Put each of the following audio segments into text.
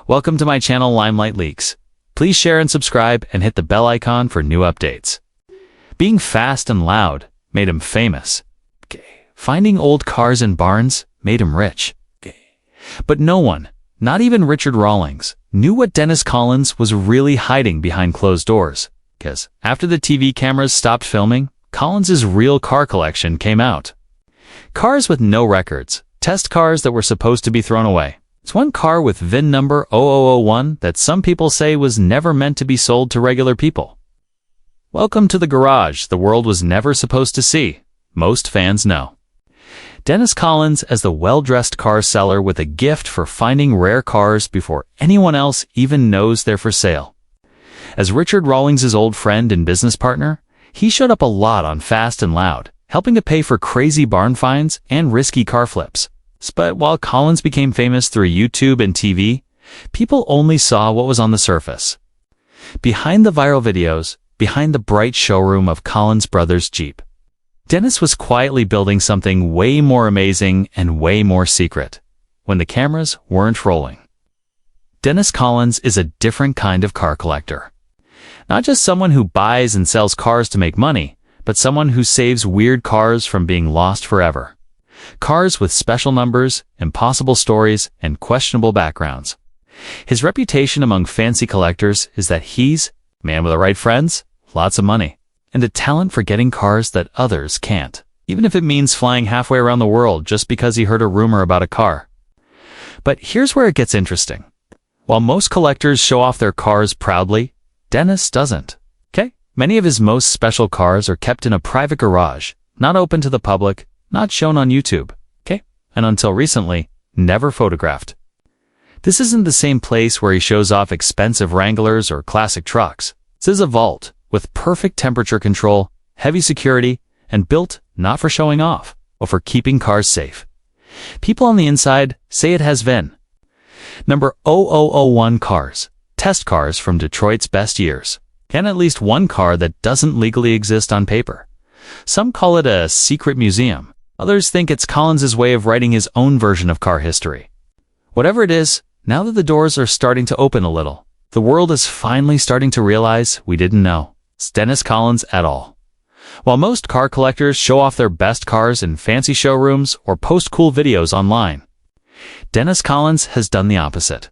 Welcome to my channel Limelight Leaks. Please share and subscribe and hit the bell icon for new updates. Being fast and loud made him famous. Finding old cars in barns made him rich. But no one, not even Richard Rawlings, knew what Dennis Collins was really hiding behind closed doors. Because after the TV cameras stopped filming, Collins's real car collection came out. Cars with no records, test cars that were supposed to be thrown away. It's one car with VIN number 0001 that some people say was never meant to be sold to regular people. Welcome to the garage the world was never supposed to see, most fans know. Dennis Collins as the well-dressed car seller with a gift for finding rare cars before anyone else even knows they're for sale. As Richard Rawlings' old friend and business partner, he showed up a lot on Fast and Loud, helping to pay for crazy barn finds and risky car flips. But while Collins became famous through YouTube and TV, people only saw what was on the surface. Behind the viral videos, behind the bright showroom of Collins Brothers Jeep, Dennis was quietly building something way more amazing and way more secret, when the cameras weren't rolling. Dennis Collins is a different kind of car collector. Not just someone who buys and sells cars to make money, but someone who saves weird cars from being lost forever. Cars with special numbers, impossible stories, and questionable backgrounds. His reputation among fancy collectors is that he's a man with the right friends, lots of money, and a talent for getting cars that others can't, even if it means flying halfway around the world just because he heard a rumor about a car. But here's where it gets interesting. While most collectors show off their cars proudly, Dennis doesn't. Many of his most special cars are kept in a private garage, not open to the public, not shown on YouTube, and until recently, never photographed. This isn't the same place where he shows off expensive Wranglers or classic trucks. This is a vault with perfect temperature control, heavy security, and built not for showing off, but for keeping cars safe. People on the inside say it has VIN number 0001 cars, test cars from Detroit's best years, and at least one car that doesn't legally exist on paper. Some call it a secret museum. Others think it's Collins's way of writing his own version of car history. Whatever it is, now that the doors are starting to open a little, the world is finally starting to realize we didn't know it's Dennis Collins at all. While most car collectors show off their best cars in fancy showrooms or post cool videos online, Dennis Collins has done the opposite.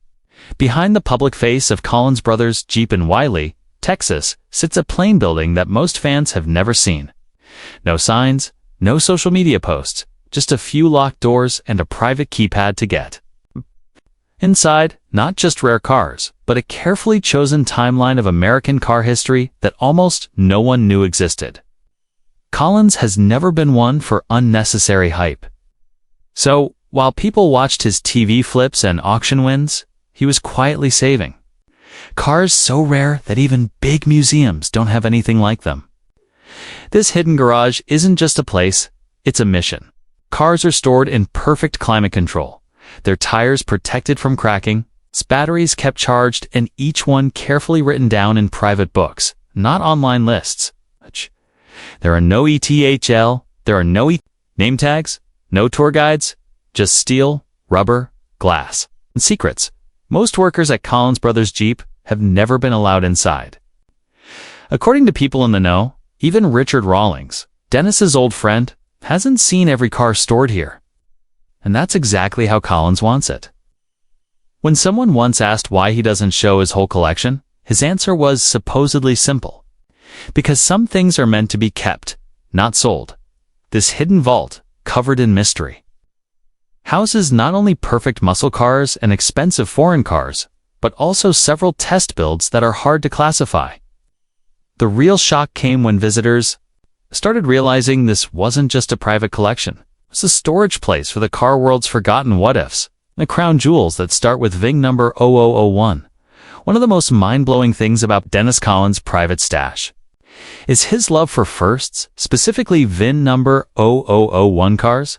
Behind the public face of Collins Brothers Jeep in Wiley, Texas, sits a plain building that most fans have never seen. No signs, no social media posts, just a few locked doors and a private keypad to get. Inside, not just rare cars, but a carefully chosen timeline of American car history that almost no one knew existed. Collins has never been one for unnecessary hype. So, while people watched his TV flips and auction wins, he was quietly saving cars so rare that even big museums don't have anything like them. This hidden garage isn't just a place, it's a mission. Cars are stored in perfect climate control, their tires protected from cracking, its batteries kept charged, and each one carefully written down in private books, not online lists. There are no ETHL, there are no name tags, no tour guides, just steel, rubber, glass, and secrets. Most workers at Collins Brothers Jeep have never been allowed inside. According to people in the know, even Richard Rawlings, Dennis's old friend, hasn't seen every car stored here. And that's exactly how Collins wants it. When someone once asked why he doesn't show his whole collection, his answer was supposedly simple. Because some things are meant to be kept, not sold. This hidden vault, covered in mystery, houses not only perfect muscle cars and expensive foreign cars, but also several test builds that are hard to classify. The real shock came when visitors started realizing this wasn't just a private collection. It's a storage place for the car world's forgotten what-ifs, the crown jewels that start with VIN number 0001. One of the most mind-blowing things about Dennis Collins' private stash is his love for firsts, specifically VIN number 0001 cars.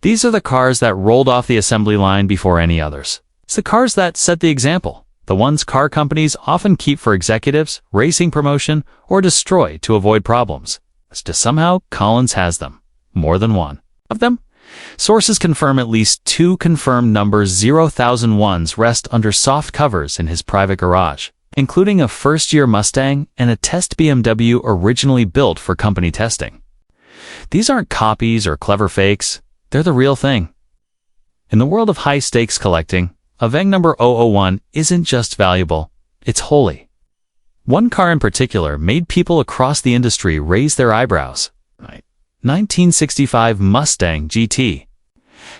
These are the cars that rolled off the assembly line before any others. It's the cars that set the example, the ones car companies often keep for executives, racing promotion, or destroy to avoid problems. As to somehow, Collins has them. More than one of them. Sources confirm at least 2 confirmed number 0,001s rest under soft covers in his private garage, including a first-year Mustang and a test BMW originally built for company testing. These aren't copies or clever fakes, they're the real thing. In the world of high-stakes collecting, a VEG number 001 isn't just valuable, it's holy. One car in particular made people across the industry raise their eyebrows. 1965 Mustang GT.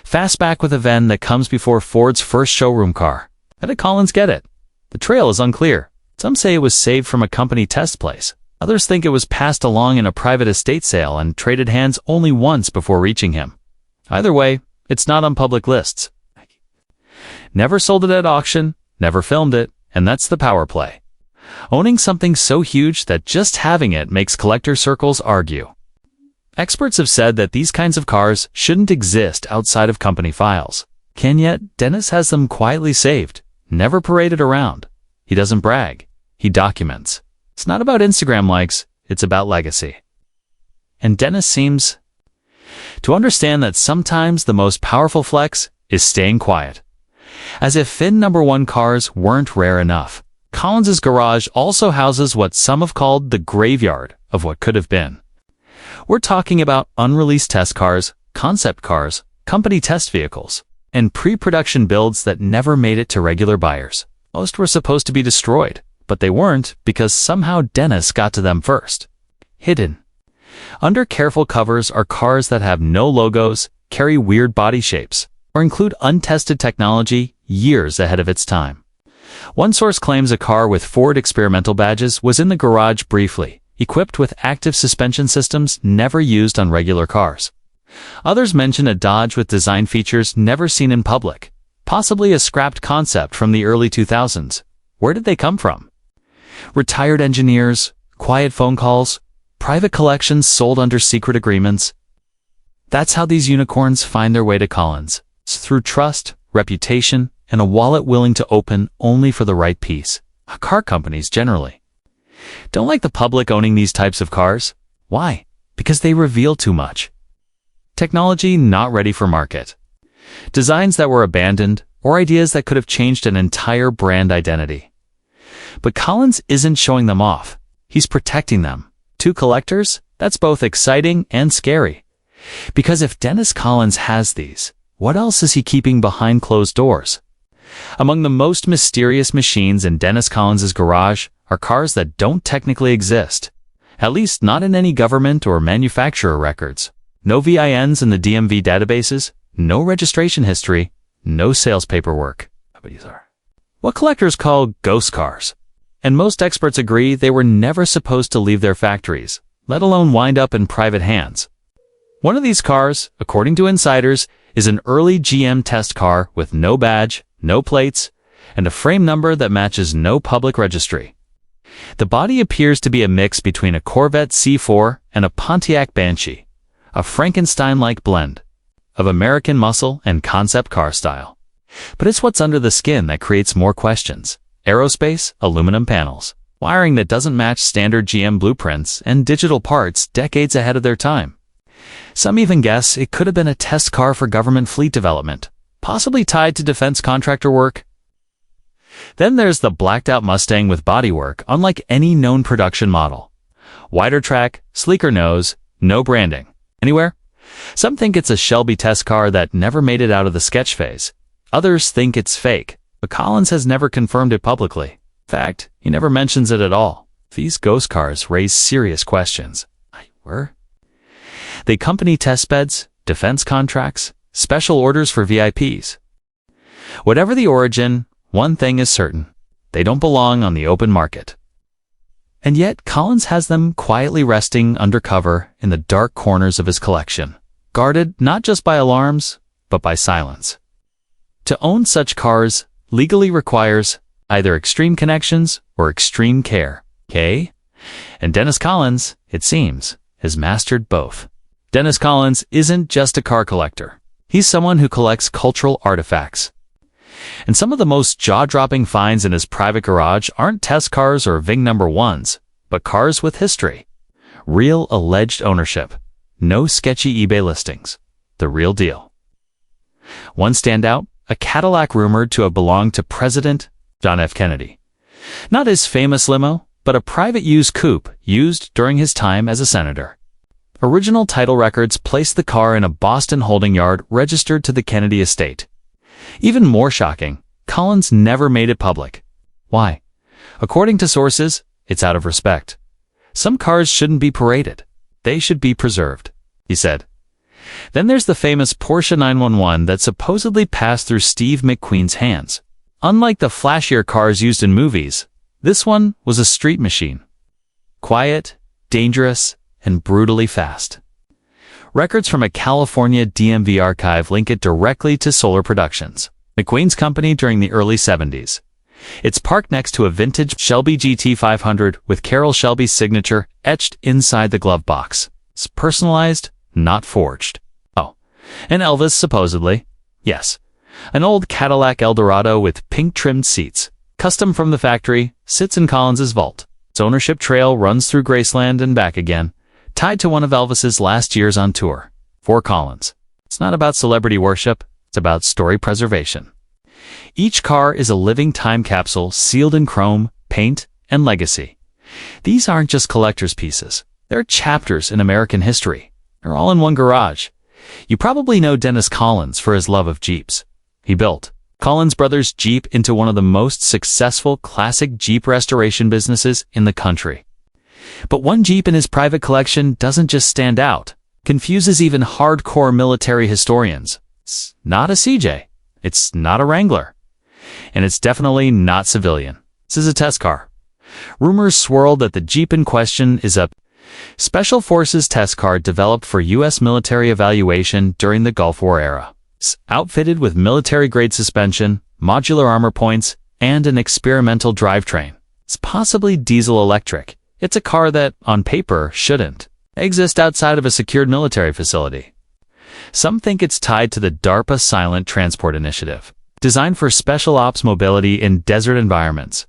Fastback with a VIN that comes before Ford's first showroom car. How did Collins get it? The trail is unclear. Some say it was saved from a company test place. Others think it was passed along in a private estate sale and traded hands only once before reaching him. Either way, it's not on public lists. Never sold it at auction, never filmed it, and that's the power play. Owning something so huge that just having it makes collector circles argue. Experts have said that these kinds of cars shouldn't exist outside of company files. And yet, Dennis has them quietly saved, never paraded around. He doesn't brag, he documents. It's not about Instagram likes, it's about legacy. And Dennis seems to understand that sometimes the most powerful flex is staying quiet. As if VIN number 1 cars weren't rare enough, Collins's garage also houses what some have called the graveyard of what could have been. We're talking about unreleased test cars, concept cars, company test vehicles, and pre-production builds that never made it to regular buyers. Most were supposed to be destroyed, but they weren't because somehow Dennis got to them first. Hidden. Under careful covers are cars that have no logos, carry weird body shapes, or include untested technology years ahead of its time. One source claims a car with Ford experimental badges was in the garage briefly, equipped with active suspension systems never used on regular cars. Others mention a Dodge with design features never seen in public, possibly a scrapped concept from the early 2000s. Where did they come from? Retired engineers, quiet phone calls, private collections sold under secret agreements. That's how these unicorns find their way to Collins. It's through trust, reputation, and a wallet willing to open only for the right piece. Car companies generally don't like the public owning these types of cars. Why? Because they reveal too much. Technology not ready for market. Designs that were abandoned, or ideas that could have changed an entire brand identity. But Collins isn't showing them off. He's protecting them. To collectors, that's both exciting and scary. Because if Dennis Collins has these, what else is he keeping behind closed doors? Among the most mysterious machines in Dennis Collins's garage are cars that don't technically exist, at least not in any government or manufacturer records. No VINs in the DMV databases, no registration history, no sales paperwork. What collectors call ghost cars. And most experts agree they were never supposed to leave their factories, let alone wind up in private hands. One of these cars, according to insiders, is an early GM test car with no badge, no plates, and a frame number that matches no public registry. The body appears to be a mix between a Corvette C4 and a Pontiac Banshee, a Frankenstein-like blend of American muscle and concept car style. But it's what's under the skin that creates more questions. Aerospace, aluminum panels, wiring that doesn't match standard GM blueprints, and digital parts decades ahead of their time. Some even guess it could have been a test car for government fleet development, possibly tied to defense contractor work. Then there's the blacked-out Mustang with bodywork unlike any known production model. Wider track, sleeker nose, no branding. Anywhere? Some think it's a Shelby test car that never made it out of the sketch phase. Others think it's fake, but Collins has never confirmed it publicly. In fact, he never mentions it at all. These ghost cars raise serious questions. They company test beds, defense contracts, special orders for VIPs. Whatever the origin, one thing is certain. They don't belong on the open market. And yet, Collins has them quietly resting undercover in the dark corners of his collection, guarded not just by alarms, but by silence. To own such cars legally requires either extreme connections or extreme care, okay? And Dennis Collins, it seems, has mastered both. Dennis Collins isn't just a car collector. He's someone who collects cultural artifacts. And some of the most jaw-dropping finds in his private garage aren't test cars or VIN number 1s, but cars with history. Real alleged ownership. No sketchy eBay listings. the real deal. One standout, a Cadillac rumored to have belonged to President John F. Kennedy. Not his famous limo, but a private used coupe used during his time as a senator. Original title records placed the car in a Boston holding yard registered to the Kennedy estate. Even more shocking, Collins never made it public. Why? According to sources, it's out of respect. Some cars shouldn't be paraded. They should be preserved, he said. Then there's the famous Porsche 911 that supposedly passed through Steve McQueen's hands. Unlike the flashier cars used in movies, this one was a street machine. Quiet, dangerous, and brutally fast. Records from a California DMV archive link it directly to Solar Productions, McQueen's company during the early 70s. It's parked next to a vintage Shelby GT500 with Carroll Shelby's signature etched inside the glove box. It's personalized, not forged. Oh, and Elvis supposedly. Yes, an old Cadillac Eldorado with pink-trimmed seats, custom from the factory, sits in Collins's vault. Its ownership trail runs through Graceland and back again, tied to one of Elvis's last years on tour. For Collins, it's not about celebrity worship, it's about story preservation. Each car is a living time capsule sealed in chrome, paint, and legacy. These aren't just collector's pieces. They're chapters in American history. They're all in one garage. You probably know Dennis Collins for his love of Jeeps. He built Collins Brothers Jeep into one of the most successful classic Jeep restoration businesses in the country. But one Jeep in his private collection doesn't just stand out, confuses even hardcore military historians. It's not a CJ. It's not a Wrangler. And it's definitely not civilian. This is a test car. Rumors swirl that the Jeep in question is a Special Forces test car developed for U.S. military evaluation during the Gulf War era. It's outfitted with military-grade suspension, modular armor points, and an experimental drivetrain. It's possibly diesel-electric. It's a car that, on paper, shouldn't exist outside of a secured military facility. Some think it's tied to the DARPA Silent Transport Initiative, designed for special ops mobility in desert environments.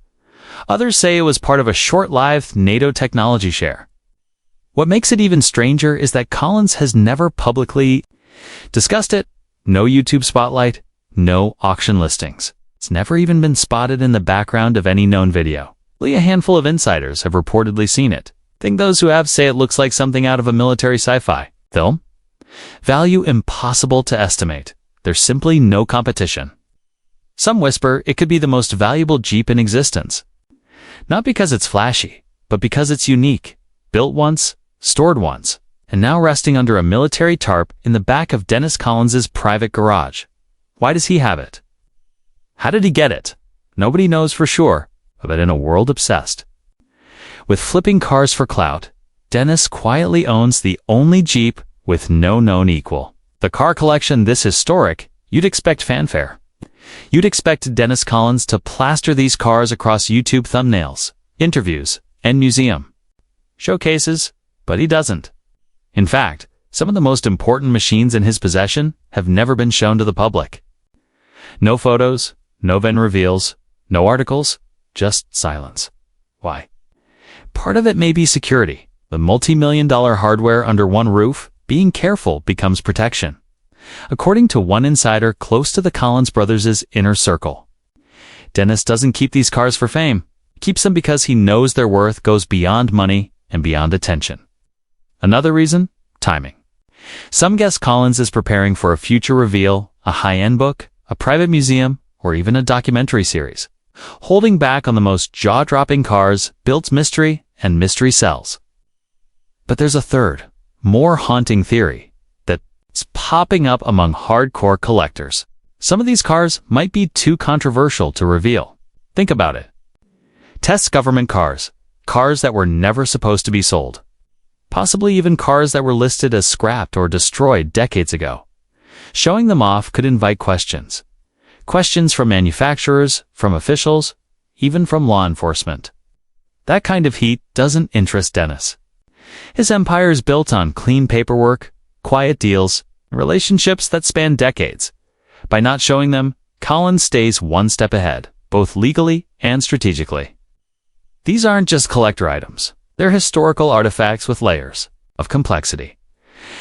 Others say it was part of a short-lived NATO technology share. What makes it even stranger is that Collins has never publicly discussed it. No YouTube spotlight, no auction listings. It's never even been spotted in the background of any known video. Only a handful of insiders have reportedly seen it. Think those who have say it looks like something out of a military sci-fi film. Value impossible to estimate. There's simply no competition. Some whisper it could be the most valuable Jeep in existence. Not because it's flashy, but because it's unique. Built once, stored once, and now resting under a military tarp in the back of Dennis Collins's private garage. Why does he have it? How did he get it? Nobody knows for sure, but in a world obsessed with flipping cars for clout, Dennis quietly owns the only Jeep with no known equal. The car collection this historic, you'd expect fanfare. You'd expect Dennis Collins to plaster these cars across YouTube thumbnails, interviews, and museum showcases, but he doesn't. In fact, some of the most important machines in his possession have never been shown to the public. No photos, no van reveals, no articles, just silence. Why? Part of it may be security. The multi-million-dollar hardware under one roof, being careful becomes protection. According to one insider close to the Collins brothers' inner circle, Dennis doesn't keep these cars for fame. He keeps them because he knows their worth goes beyond money and beyond attention. Another reason? Timing. Some guess Collins is preparing for a future reveal, a high-end book, a private museum, or even a documentary series. Holding back on the most jaw-dropping cars builds mystery, and mystery sells. But there's a third, more haunting theory that's popping up among hardcore collectors. Some of these cars might be too controversial to reveal. Think about it. Test government cars, cars that were never supposed to be sold. Possibly even cars that were listed as scrapped or destroyed decades ago. Showing them off could invite questions. Questions from manufacturers, from officials, even from law enforcement. That kind of heat doesn't interest Dennis. His empire is built on clean paperwork, quiet deals, and relationships that span decades. By not showing them, Collins stays one step ahead, both legally and strategically. These aren't just collector items. They're historical artifacts with layers of complexity.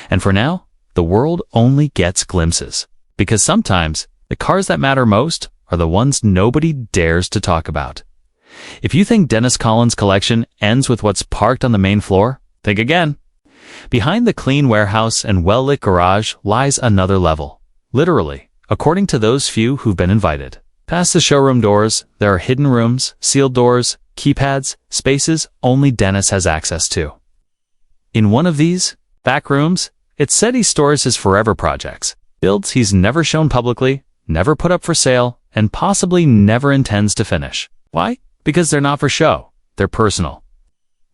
And for now, the world only gets glimpses. Because sometimes, the cars that matter most are the ones nobody dares to talk about. If you think Dennis Collins' collection ends with what's parked on the main floor, think again. Behind the clean warehouse and well-lit garage lies another level. Literally, according to those few who've been invited. Past the showroom doors, there are hidden rooms, sealed doors, keypads, spaces only Dennis has access to. In one of these back rooms, it's said he stores his forever projects, builds he's never shown publicly, never put up for sale, and possibly never intends to finish. Why? Because they're not for show, they're personal.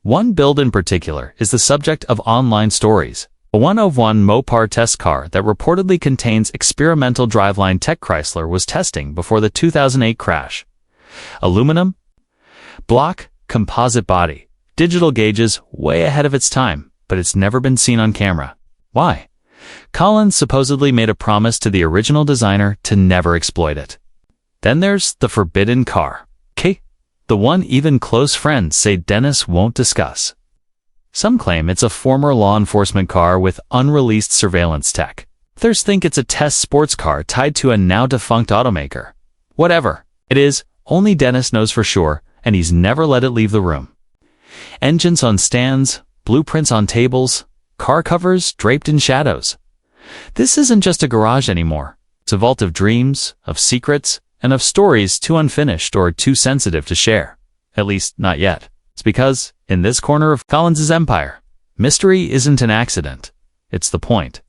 One build in particular is the subject of online stories, a 101 Mopar test car that reportedly contains experimental driveline tech Chrysler was testing before the 2008 crash. Aluminum block, composite body, digital gauges way ahead of its time, but it's never been seen on camera. Why? Collins supposedly made a promise to the original designer to never exploit it. Then there's the forbidden car. The one even close friends say Dennis won't discuss. Some claim it's a former law enforcement car with unreleased surveillance tech. Others think it's a test sports car tied to a now-defunct automaker. Whatever it is, only Dennis knows for sure, and he's never let it leave the room. Engines on stands, blueprints on tables, car covers draped in shadows. This isn't just a garage anymore. It's a vault of dreams, of secrets, and of stories too unfinished or too sensitive to share. At least, not yet. It's because, in this corner of Collins's empire, mystery isn't an accident. It's the point.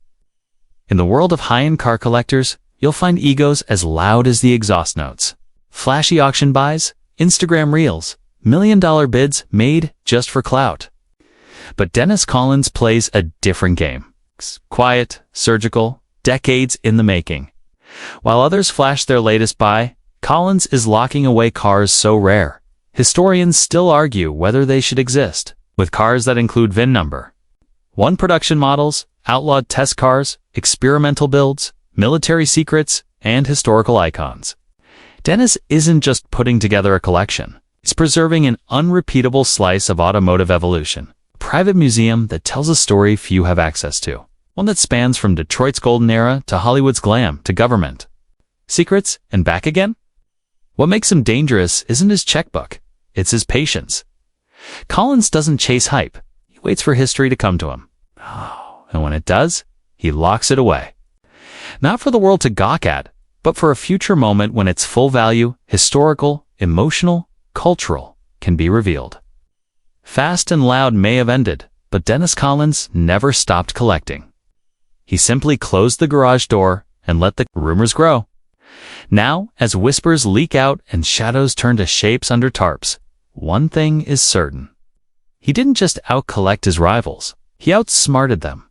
In the world of high-end car collectors, you'll find egos as loud as the exhaust notes. Flashy auction buys, Instagram reels, million-dollar bids made just for clout. But Dennis Collins plays a different game. Quiet, surgical, decades in the making. While others flash their latest buy, Collins is locking away cars so rare. Historians still argue whether they should exist, with cars that include VIN number. One production models, outlawed test cars, experimental builds, military secrets, and historical icons. Dennis isn't just putting together a collection. He's preserving an unrepeatable slice of automotive evolution, a private museum that tells a story few have access to. One that spans from Detroit's golden era to Hollywood's glam to government. Secrets and back again? What makes him dangerous isn't his checkbook, it's his patience. Collins doesn't chase hype, he waits for history to come to him. And when it does, he locks it away. Not for the world to gawk at, but for a future moment when its full value, historical, emotional, cultural, can be revealed. Fast and Loud may have ended, but Dennis Collins never stopped collecting. He simply closed the garage door and let the rumors grow. Now, as whispers leak out and shadows turn to shapes under tarps, one thing is certain. He didn't just out-collect his rivals, he outsmarted them.